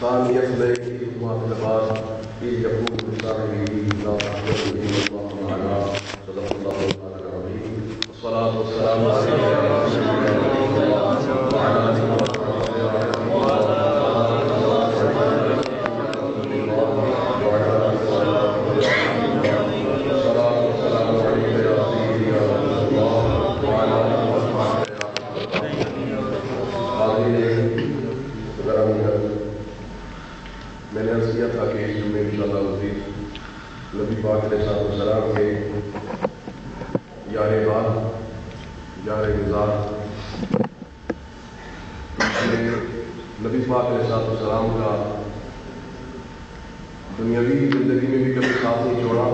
ثاني اثنين واعتبار إذ يقول لصاحبه لا تحزن إن الله معنا صدق الله العظيم والصلاة والسلام على رسول الله وعلى آله میں نے عرض کیا تھا کہ اس میں انشاءاللہ عزیز نبی پاک علیہ السلام کے یار بات یار نظار نبی پاک علیہ السلام کا دنیاوی زندگی میں بھی کبھی ساتھ نہیں چھوڑا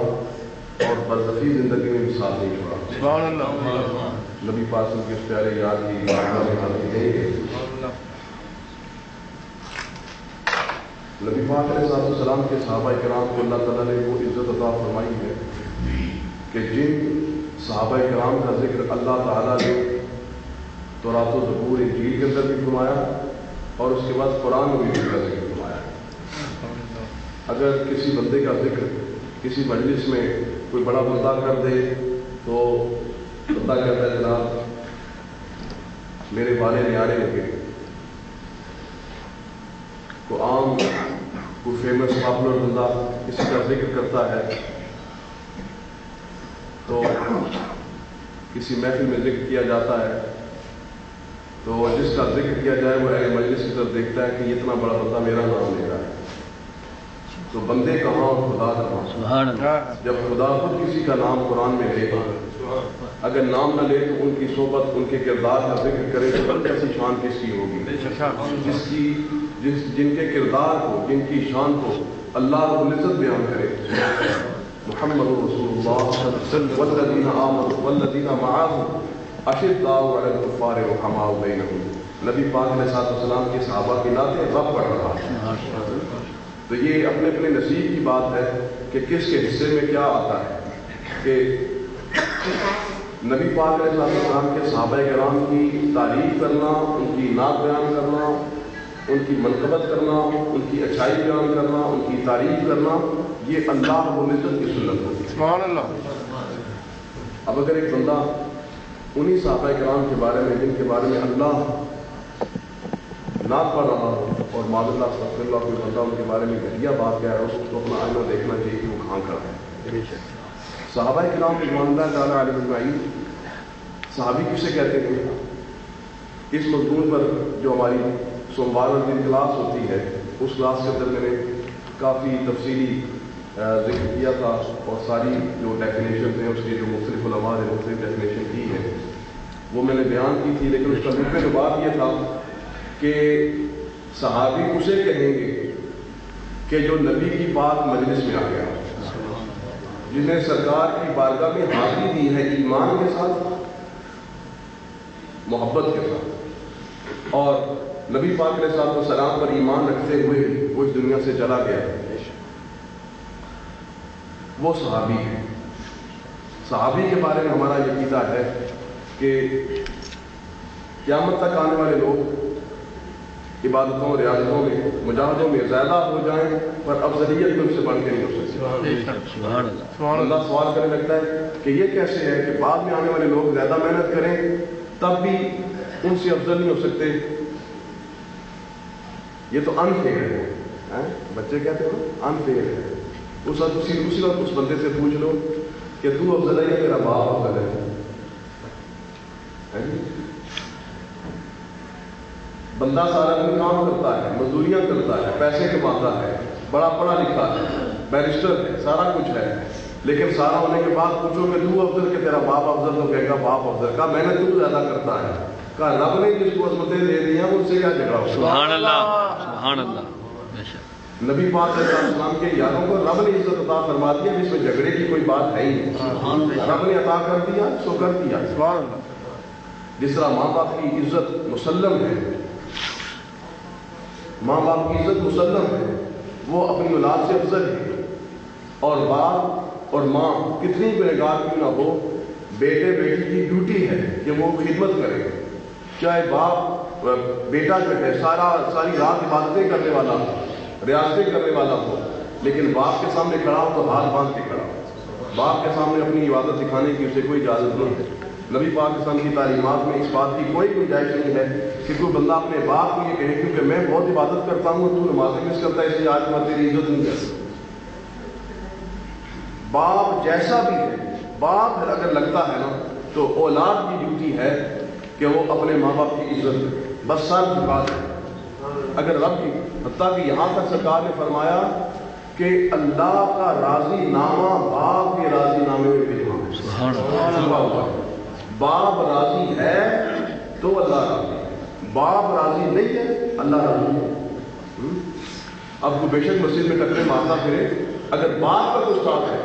اور برزخی زندگی میں بھی ساتھ نہیں چھوڑا. سبحان اللہ. نبی پاک کے اس پیارے یار کی بارگاہ میں حاضر دیں گے. نبی پاک علیہ السلام کے صحابہ کرام کو اللہ تعالیٰ نے وہ عزت عطا فرمائی ہے کہ جن صحابہ کرام کا ذکر اللہ تعالیٰ نے تورات و زبور انجیل کے اندر بھی فرمایا اور اس کے بعد قرآن میں بھی ان کا ذکر فرمایا. اگر کسی بندے کا ذکر کسی مجلس میں کوئی بڑا بندہ کر دے تو بندہ کہتا ہے جناب میرے والے نیارے ہو گئے. کو عام کوئی فیمس پاپولر بندہ کسی کا ذکر کرتا ہے تو کسی محفل میں ذکر کیا جاتا ہے تو جس کا ذکر کیا جائے وہ اہل مجلس کی طرف دیکھتا ہے کہ اتنا بڑا بندہ میرا نام لے رہا ہے. تو بندے کہاں اور خدا کہاں. جب خدا خود کسی کا نام قرآن میں لے گا اگر نام نہ لے تو ان کی صحبت ان کے کردار کا ذکر کرے تو بڑی ایسی شان کس کی ہوگی جن کے کردار کو جن کی شان کو اللہ رب العزت بیان کرے. محمد رسول اللہ والذین آمنوا والذین معہ اشداء علی الکفار رحماء بینہم. نبی پاک علیہ السلام کے صحابہ کی نعتیں رب پڑھ رہا ہے. تو یہ اپنے اپنے نصیب کی بات ہے کہ کس کے حصے میں کیا آتا ہے کہ نبی پاک علیہ السلام کے صحابہ کرام کی تعریف کرنا ان کی نعت بیان کرنا ان کی منقبت کرنا ان کی اچھائی بیان کرنا ان کی تعریف کرنا یہ اللہ رب العزت کی سنت ہوتی ہے. سبحان اللہ. اب اگر ایک بندہ انہی صحابہ کرام کے بارے میں جن کے بارے میں اللہ نعت پڑھ رہا ہو اور معاذ اللہ استغفر اللہ کوئی بندہ ان کے بارے میں گھٹیا بات کہہ رہا ہے اس کو اپنا آئینہ دیکھنا چاہیے کہ وہ کہاں کھڑا ہے. صحابہ کرام رضوان اللہ تعالیٰ علیہ اجمعین صحابی کسے کہتے ہیں؟ اس مضمون پر جو ہماری سوموار اور دن کلاس ہوتی ہے اس کلاس کے اندر میں نے کافی تفصیلی ذکر کیا تھا اور ساری جو ڈیفینیشن ہیں اس کی جو مختلف علماء نے مختلف ڈیفینیشن کی ہے وہ میں نے بیان کی تھی. لیکن اس کا مجھ میں بات یہ تھا کہ صحابی اسے کہیں گے کہ جو نبی کی پاک مجلس میں آ گیا جس نے سرکار کی بارگاہ میں حاضری دی ہے ایمان کے ساتھ محبت کے ساتھ اور نبی پاک علیہ السلام پر ایمان رکھتے ہوئے وہ اس دنیا سے چلا گیا. وہ صحابی ہے. صحابی کے بارے میں ہمارا یہ عقیدہ ہے کہ قیامت تک آنے والے لوگ عبادتوں ریاضتوں میں مجاہدوں میں زیادہ ہو جائیں پر افضلیت میں ان سے بڑھ کے نہیں ہو سکتے. اللہ سوال کرنے لگتا ہے کہ یہ کیسے ہے کہ بعد میں آنے والے لوگ زیادہ محنت کریں تب بھی ان سے افضل نہیں ہو سکتے. یہ تو انفیئر ہے. بچے کہتے ہیں انفیئر ہے. اس وقت اس بندے سے پوچھ لو کہ تو افضل ہے یا تیرا باپ افضل ہے. بندہ سارا دن کام کرتا ہے مزدوریاں کرتا ہے پیسے کماتا ہے بڑا پڑھا لکھا ہے بیرسٹر ہے سارا کچھ ہے لیکن سارا ہونے کے بعد پوچھو کہ تو افضل کہ تیرا باپ افضل تو کہے گا باپ افضل. کہا محنت تو زیادہ کرتا ہے. کہا رب نے جس کو عظمتیں دے دی ہیں اس سے کیا جھگڑا ہو. سبحان اللہ. سبحان اللہ. نبی پاک علیہ السلام کے یاروں کو رب نے عزت عطا فرما دیا جس میں جھگڑے کی کوئی بات ہے ہی نہیں. رب نے عطا کر دیا سو کر دیا. سبحان اللہ. جس طرح ماں باپ کی عزت مسلم ہے ماں باپ کی عزت مسلم ہے وہ اپنی اولاد سے افضل ہے اور باپ اور ماں کتنی گنہگار کیوں نہ ہو بیٹے بیٹی کی ڈیوٹی ہے کہ وہ خدمت کرے. چاہے باپ بیٹا جو ہے ساری رات عبادتیں کرنے والا ریاستیں کرنے والا ہو، لیکن باپ کے سامنے کھڑا ہو تو ہاتھ باندھ کے کھڑا ہو، باپ کے سامنے اپنی عبادت دکھانے کی اسے کوئی اجازت نہیں ہے۔ نبی پاک صلی اللہ علیہ وسلم کی تعلیمات میں اس بات کی کوئی گنجائش نہیں ہے کہ کوئی بندہ اپنے باپ کو یہ کہے کیونکہ میں بہت عبادت کرتا ہوں تو نمازیں مس کرتا ہے، اس لیے آج میں تیری عزت نہیں کرتا۔ باپ جیسا بھی ہے، باپ اگر لگتا ہے نا تو اولاد کی ڈیوٹی ہے کہ وہ اپنے ماں باپ کی عزت کرے، بس سر جھکا دے۔ اگر رب کی حتیٰ کہ یہاں تک سرکار نے فرمایا کہ اللہ کا راضی نامہ باپ کے راضی نامے میں بھیجنا، باپ راضی ہے تو اللہ راضی ہے، باپ راضی نہیں ہے اللہ راضی ہے۔ اب کو بے شک مسجد میں ٹکرے مارتا پھرے، اگر باپ کا کچھ کام ہے،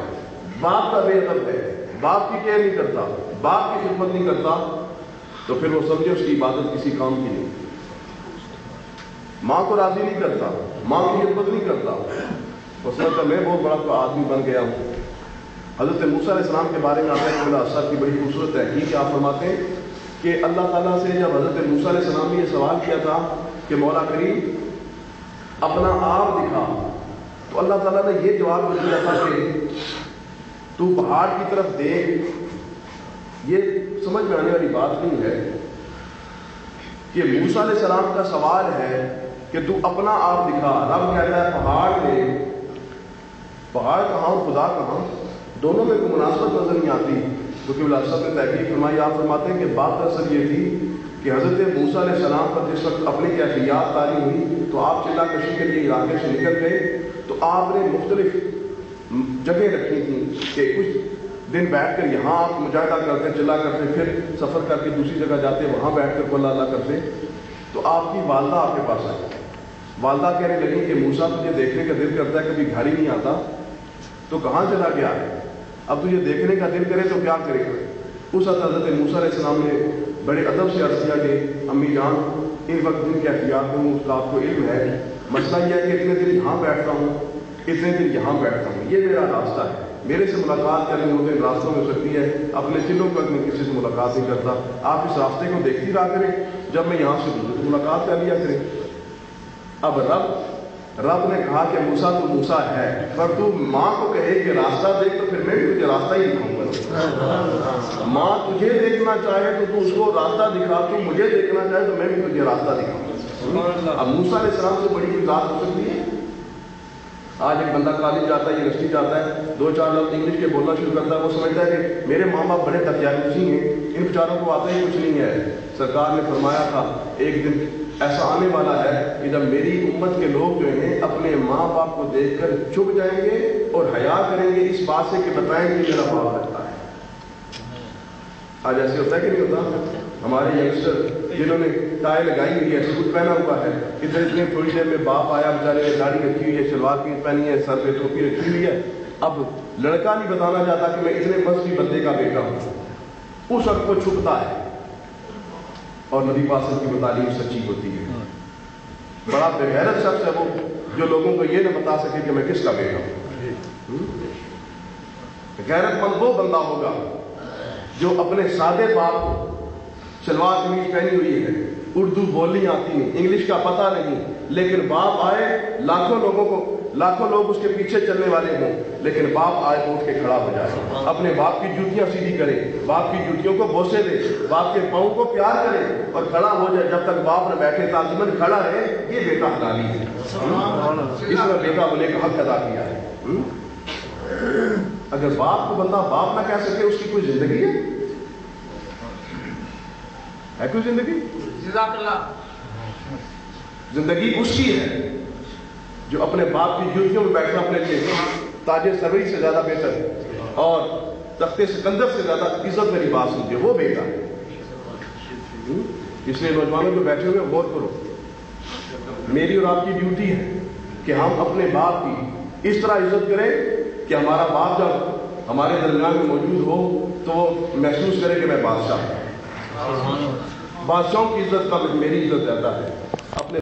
باپ کا بے ادب ہے، باپ کی کیئر نہیں کرتا، باپ کی خدمت نہیں کرتا، تو پھر وہ سمجھے اس کی عبادت کسی کام کی نہیں۔ ماں کو راضی نہیں کرتا، ماں کی خدمت نہیں کرتا، اس نے کہا میں بہت بڑا آدمی بن گیا ہوں۔ حضرت موسیٰ علیہ السلام کے بارے میں آپ نے مولا اسد کی بڑی خوبصورت تحقیق آپ فرماتے ہیں کہ اللہ تعالیٰ سے جب حضرت موسیٰ علیہ السلام نے یہ سوال کیا تھا کہ مولا کریم اپنا آپ دکھا، تو اللہ تعالیٰ نے یہ جواب دیا تھا کہ تو پہاڑ کی طرف دیکھ۔ یہ سمجھ میں آنے والی بات نہیں ہے کہ موسیٰ علیہ السلام کا سوال ہے کہ تو اپنا آپ دکھا، رب کہتا ہے پہاڑ دے، پہاڑ کہاں اور خدا کہاں، دونوں میں کوئی مناسبت نظر نہیں آتی۔ تو کہ صاحب نے تحقیق فرمائی، آپ فرماتے ہیں کہ بات اصل یہ تھی کہ حضرت موسیٰ علیہ السلام پر جس وقت اپنی کیفیات طاری ہوئی تو آپ چلا کشی کے لیے علاقے سے نکل گئے، تو آپ نے مختلف جگہیں رکھی تھیں کہ کچھ دن بیٹھ کر یہاں آپ مجاہدہ کرتے چلا کرتے، پھر سفر کر کے دوسری جگہ جاتے، وہاں بیٹھ کر اللہ اللہ کرتے۔ تو آپ کی والدہ آپ کے پاس آئی، والدہ کہنے لگی کہ موسیٰ تجھے دیکھنے کا دل کرتا ہے، کبھی گھر ہی نہیں آتا، تو کہاں چلا گیا ہے؟ اب تجھے دیکھنے کا دل کرے تو کیا کرے گا؟ اس وقت حضرت موسیٰ علیہ السلام نے بڑے ادب سے عرض کیا کہ امی جان ان وقت جن کیفیات میں اس کا آپ کو علم ہے، مسئلہ یہ ہے کہ اتنے دن یہاں بیٹھتا ہوں، اتنے دن یہاں بیٹھتا ہوں، یہ میرا راستہ ہے، میرے سے ملاقات کرنی ہوتے ان راستوں میں ہو سکتی ہے، اپنے دلوں کا میں کسی سے ملاقات نہیں کرتا، آپ اس راستے کو دیکھتی رہا کریں، جب میں یہاں سے گزروں تو ملاقات کر لیا کریں۔ اب رب نے کہا کہ موسیٰ تو موسیٰ ہے، پر تو ماں کو کہے کہ راستہ دیکھ تو پھر میں بھی تجھے راستہ ہی دکھاؤں گا۔ ماں تجھے دیکھنا چاہے تو اس کو راستہ دکھا، تو مجھے دیکھنا چاہے تو میں بھی تجھے راستہ دکھاؤں گا۔ اب موسیٰ علیہ السلام سے بڑی کوئی ذات ہو سکتی ہے؟ آج ایک بندہ کالج جاتا ہے، یونیورسٹی جاتا ہے، 2-4 لفظ انگلش کے بولنا شروع کرتا ہے، وہ سمجھتا ہے کہ میرے ماں باپ بڑے تقیانوسی ہیں، ان بیچاروں کو آتا ہی کچھ نہیں ہے۔ سرکار نے فرمایا تھا ایک دن ایسا آنے والا ہے کہ جب میری امت کے لوگ جو ہیں اپنے ماں باپ کو دیکھ کر چھپ جائیں گے اور حیا کریں گے اس بات سے کہ بتائیں کہ میرا باپ لگتا ہے۔ آج ایسے ہوتا ہے کہ نہیں ہوتا؟ ہمارے ینگسٹر جنہوں نے ٹائی لگائی ہوئی ہے، سوٹ پہنا ہوا ہے، اتنے تھوڑی دیر میں باپ آیا، بیچارے نے داڑھی رکھی ہوئی ہے، شلوار قمیض پہنی ہے، سر پہ ٹوپی رکھی ہوئی ہے، اب لڑکا نہیں بتانا چاہتا کہ میں اتنے مذہبی بندے کا بیٹا ہوں، اس وقت وہ چھپتا ہے۔ اور نبی پاک کی تعلیم سچی ہوتی ہے، بڑا بغیرت شخص ہے وہ جو لوگوں کو یہ نہ بتا سکے کہ میں کس کا بیٹا ہوں۔ غیرت مند وہ بندہ ہوگا جو اپنے سادے باپ کو شلوار قمیض پہنی ہوئی ہے، اردو بولنی آتی ہے، انگلش کا پتہ نہیں، لیکن باپ آئے لاکھوں لوگ اس کے پیچھے چلنے والے ہوں، لیکن باپ آئے تو اٹھ کے کھڑا ہو جائے، اپنے باپ کی جوتیاں سیدھی کرے، باپ کی جوتیوں کو بوسے دے، باپ کے پاؤں کو پیار کرے اور کھڑا ہو جائے، جب تک باپ نہ بیٹھے تعظیماً کھڑا رہے۔ یہ بیٹا حلالی ہے، اس میں بیٹا ہونے کا حق ادا کیا ہے۔ اگر باپ کو بندہ باپ نہ کہہ سکے، اس کی کوئی زندگی ہے کوئی زندگی؟ جزاک اللہ۔ زندگی اس کی ہے جو اپنے باپ کی جوتیوں میں بیٹھنا اپنے لیے تاج سروری سے زیادہ بہتر اور تخت سکندر سے زیادہ عزت میری بات سمجھے، وہ بیٹا ہے۔ اس لیے نوجوانوں جو بیٹھے ہوئے غور کرو، میری اور آپ کی ڈیوٹی ہے کہ ہم اپنے باپ کی اس طرح عزت کریں کہ ہمارا باپ جب ہمارے درمیان میں موجود ہو تو وہ محسوس کرے کہ میں بادشاہ ہوں۔ بادشاہوں کی عزت کا میری عزت زیادہ ہے۔